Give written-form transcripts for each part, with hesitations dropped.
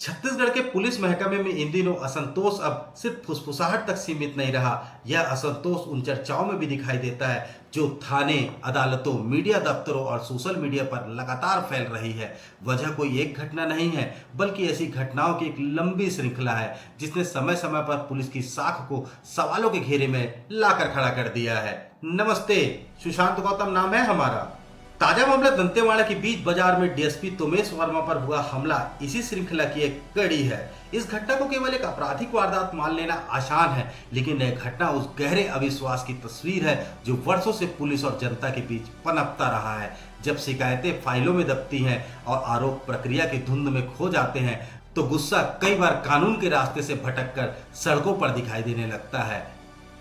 छत्तीसगढ़ के पुलिस महकमे में इन दिनों असंतोष अब सिर्फ फुसफुसाहट तक सीमित नहीं रहा। यह असंतोष उन चर्चाओं में भी दिखाई देता है जो थाने, अदालतों, मीडिया दफ्तरों और सोशल मीडिया पर लगातार फैल रही है। वजह कोई एक घटना नहीं है, बल्कि ऐसी घटनाओं की एक लंबी श्रृंखला है जिसने समय समय पर पुलिस की साख को सवालों के घेरे में लाकर खड़ा कर दिया है। नमस्ते, सुशांत गौतम नाम है हमारा। ताजा मामला दंतेवाड़ा के बीच बाजार में डीएसपी तोमेश वर्मा पर हुआ हमला इसी श्रृंखला की एक कड़ी है। इस घटना को केवल एक आपराधिक वारदात मान लेना आसान है, लेकिन यह घटना उस गहरे अविश्वास की तस्वीर है जो वर्षों से पुलिस और जनता के बीच पनपता रहा है। जब शिकायतें फाइलों में दबती हैं और आरोप प्रक्रिया की धुंध में खो जाते हैं, तो गुस्सा कई बार कानून के रास्ते से भटककर सड़कों पर दिखाई देने लगता है।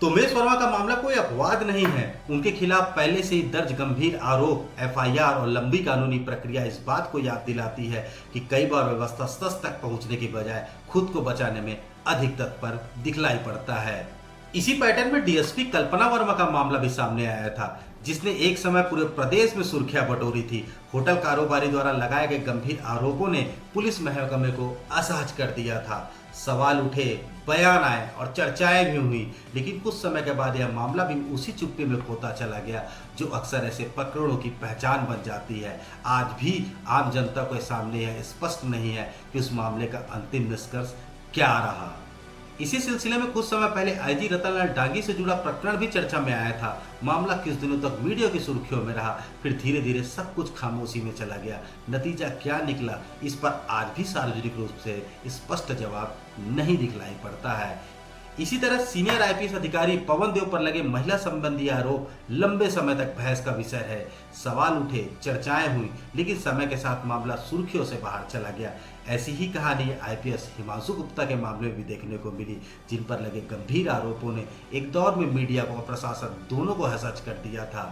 तोमेश वर्मा का मामला कोई अपवाद नहीं है। उनके खिलाफ पहले से ही दर्ज गंभीर आरोप, एफआईआर और लंबी कानूनी प्रक्रिया इस बात को याद दिलाती है कि कई बार व्यवस्था सच तक पहुंचने की बजाय खुद को बचाने में अधिक तत्पर दिखलाई पड़ता है। इसी पैटर्न में डीएसपी कल्पना वर्मा का मामला भी सामने आया था, जिसने एक समय पूरे प्रदेश में सुर्खियां बटोरी थी। होटल कारोबारी द्वारा लगाए गए गंभीर आरोपों ने पुलिस महकमे को असहज कर दिया था। सवाल उठे, बयान आए और चर्चाएं भी हुई, लेकिन कुछ समय के बाद यह मामला भी उसी चुप्पी में खोता चला गया जो अक्सर ऐसे प्रकरणों की पहचान बन जाती है। आज भी आम जनता के सामने यह स्पष्ट नहीं है कि उस मामले का अंतिम निष्कर्ष क्या रहा। इसी सिलसिले में कुछ समय पहले आईजी रतनलाल डांगी से जुड़ा प्रकरण भी चर्चा में आया था। मामला कुछ दिनों तक मीडिया की सुर्खियों में रहा, फिर धीरे धीरे सब कुछ खामोशी में चला गया। नतीजा क्या निकला, इस पर आज भी सार्वजनिक रूप से स्पष्ट जवाब नहीं दिखलाई पड़ता है। इसी तरह सीनियर आईपीएस अधिकारी पवन देव पर लगे महिला संबंधी आरोप लंबे समय तक बहस का विषय है। सवाल उठे, चर्चाएं हुई, लेकिन समय के साथ मामला सुर्खियों से बाहर चला गया। ऐसी ही कहानी आईपीएस हिमांशु गुप्ता के मामले में भी देखने को मिली, जिन पर लगे गंभीर आरोपों ने एक दौर में मीडिया को और प्रशासन दोनों को हसच कर दिया था।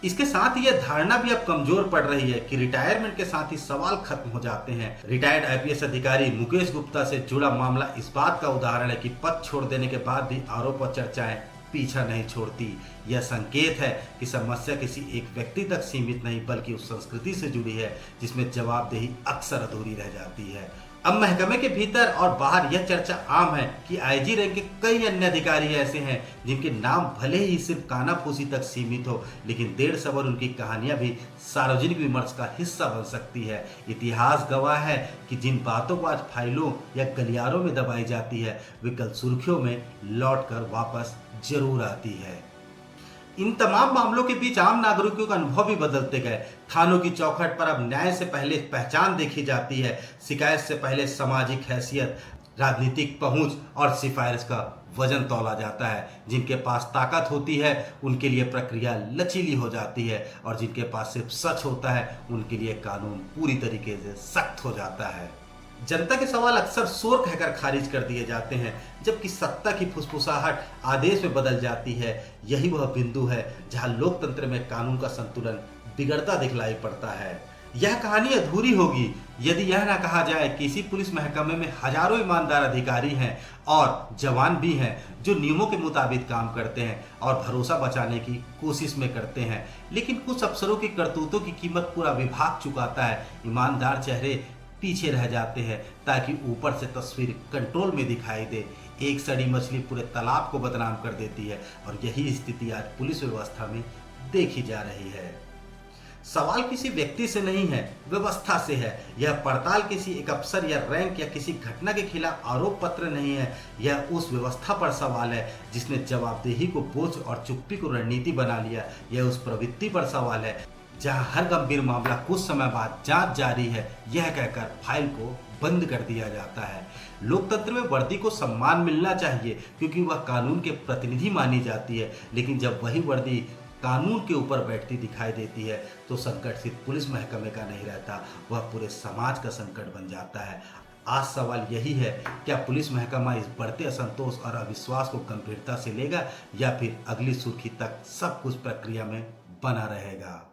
इसके साथ ही यह धारणा भी अब कमजोर पड़ रही है कि रिटायरमेंट के साथ ही सवाल खत्म हो जाते हैं। रिटायर्ड आईपीएस अधिकारी मुकेश गुप्ता से जुड़ा मामला इस बात का उदाहरण है कि पद छोड़ देने के बाद भी आरोप और चर्चाएं पीछा नहीं छोड़ती। यह संकेत है कि समस्या किसी एक व्यक्ति तक सीमित नहीं, बल्कि उस संस्कृति से जुड़ी है जिसमें जवाबदेही अक्सर अधूरी रह जाती है। अब महकमे के भीतर और बाहर यह चर्चा आम है कि आईजी रैंक के कई अन्य अधिकारी ऐसे हैं जिनके नाम भले ही सिर्फ कानाफूसी तक सीमित हो, लेकिन देर सबर उनकी कहानियां भी सार्वजनिक विमर्श का हिस्सा बन सकती है। इतिहास गवाह है कि जिन बातों को आज फाइलों या गलियारों में दबाई जाती है, वे कल सुर्खियों में लौटकर वापस जरूर आती है। इन तमाम मामलों के बीच आम नागरिकों का अनुभव भी बदलते गए। थानों की चौखट पर अब न्याय से पहले पहचान देखी जाती है, शिकायत से पहले सामाजिक हैसियत, राजनीतिक पहुंच और सिफारिश का वजन तौला जाता है। जिनके पास ताकत होती है उनके लिए प्रक्रिया लचीली हो जाती है, और जिनके पास सिर्फ सच होता है उनके लिए कानून पूरी तरीके से सख्त हो जाता है। जनता के सवाल अक्सर शोर कहकर खारिज कर दिए जाते हैं, जबकि सत्ता की फुसफुसाहट आदेश में बदल जाती है। यही वह बिंदु है जहां लोकतंत्र में कानून का संतुलन बिगड़ता दिखलाई पड़ता है। यह कहानी अधूरी होगी यदि यह ना कहा जाए कि इसी पुलिस महकमे में हजारों ईमानदार अधिकारी हैं और जवान भी हैं जो नियमों के मुताबिक काम करते हैं और भरोसा बचाने की कोशिश में करते हैं। लेकिन कुछ अफसरों की करतूतों की कीमत पूरा विभाग चुकाता है। ईमानदार चेहरे पीछे रह जाते हैं ताकि ऊपर से तस्वीर कंट्रोल में दिखाई दे। एक सड़ी मछली पूरे तालाब को बदनाम कर देती है, और यही स्थिति आज पुलिस व्यवस्था में देखी जा रही है। सवाल किसी व्यक्ति से नहीं है, व्यवस्था से है। यह पड़ताल किसी एक अफसर या रैंक या किसी घटना के खिलाफ आरोप पत्र नहीं है। यह उस व्यवस्था पर सवाल है जिसने जवाबदेही को बोझ और चुप्पी को रणनीति बना लिया। यह उस प्रवृत्ति पर सवाल है जहां हर गंभीर मामला कुछ समय बाद जांच जारी है यह कहकर फाइल को बंद कर दिया जाता है। लोकतंत्र में वर्दी को सम्मान मिलना चाहिए क्योंकि वह कानून के प्रतिनिधि मानी जाती है, लेकिन जब वही वर्दी कानून के ऊपर बैठती दिखाई देती है तो संकट सिर्फ पुलिस महकमे का नहीं रहता, वह पूरे समाज का संकट बन जाता है। आज सवाल यही है, क्या पुलिस महकमा इस बढ़ते असंतोष और अविश्वास को गंभीरता से लेगा या फिर अगली सुर्खी तक सब कुछ प्रक्रिया में बना रहेगा।